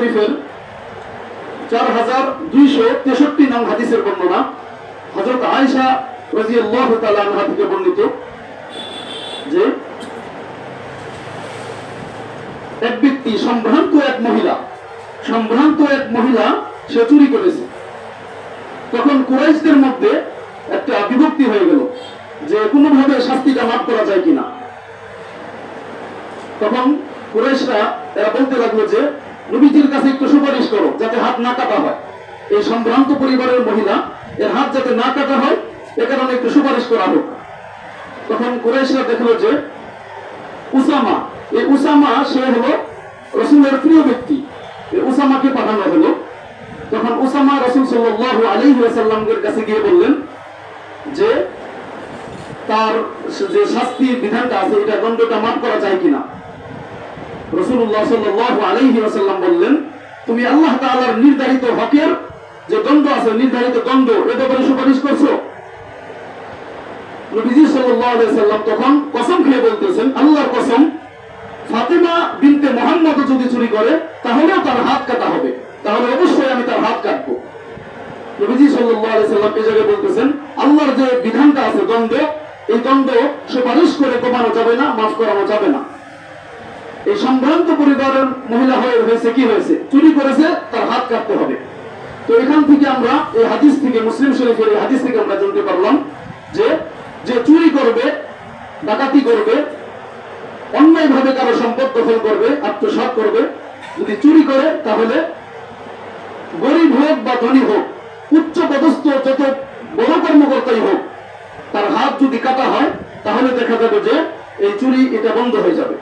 শরীফের 4263 নং হাদিসের বর্ণনা, হযরত আয়েশা রাদিয়াল্লাহু তাআলা আনহা থেকে বর্ণিত যে এক ব্যক্তি সম্ভ্রান্ত এক মহিলা সে চুরি করেছে। তখন কুরাইশদের মধ্যে একটা বিভক্তি হয়ে গেল যে কোনোভাবে শাস্তিটা মাফ করা যায় কিনা। তখন কুরাইশরা এরা বলতে লাগলো যে নবীজির কাছে একটু সুপারিশ করো যাতে হাত না কাটা হয়, এই সম্ভ্রান্ত পরিবারের মহিলা এর হাত যাতে না কাটা হয় এ কারণে একটু সুপারিশ করা হোক। তখন কুরাইশরা দেখলো যে উসামা সে হলো রাসূলের প্রিয় ব্যক্তি, উসামাকে পাঠানো হলো। তখন উসামা রাসূল সাল্লাল্লাহু আলাইহি ওয়াসাল্লামের কাছে গিয়ে বললেন যে তার যে শাস্তির বিধানটা আছে এটা দণ্ডটা মাফ করা যায় কিনা। রাসূলুল্লাহ সাল্লাল্লাহু আলাইহি ওয়াসাল্লাম বললেন, তুমি আল্লাহ তাআলার নির্ধারিত হকের যে দণ্ড আছে, নির্ধারিত দণ্ড, এ ব্যাপারে সুপারিশ করছো? নবীজি সাল্লাল্লাহু আলাইহি ওয়াসাল্লাম তখন কসম খেয়ে বলতেছেন, আল্লাহর কসম, ফাতিমা বিনতে মুহাম্মদ যদি চুরি করে তাহলেও তার হাত কাটা হবে, তাহলে অবশ্যই আমি তার হাত কাটবো। নবীজি সাল্লাল্লাহু আলাইহি ওয়াসাল্লাম এই জায়গায় বলতেছেন, আল্লাহর যে বিধানটা আছে দণ্ড, এই দণ্ড সুপারিশ করে কমানো যাবে না, মাফ করানো যাবে না। এই সম্ভ্রান্ত পরিবারের মহিলা হয়েছে কি হয়েছে, চুরি করেছে, তার হাত কাটতে হবে। তো এখান থেকে আমরা এই হাদিস থেকে, মুসলিম শরীফের এই হাদিস থেকে আমরা জানতে পারলাম যে যে চুরি করবে, ডাকাতি করবে, অন্যায়ভাবে কারো সম্পদ দখল করবে, আত্মসাৎ করবে, যদি চুরি করে তাহলে গরিব হোক বা ধনী হোক, উচ্চ পদস্থ যত বড় কর্মকর্তাই হোক, তার হাত যদি কাটা হয় তাহলে দেখা যাবে যে এই চুরি এটা বন্ধ হয়ে যাবে।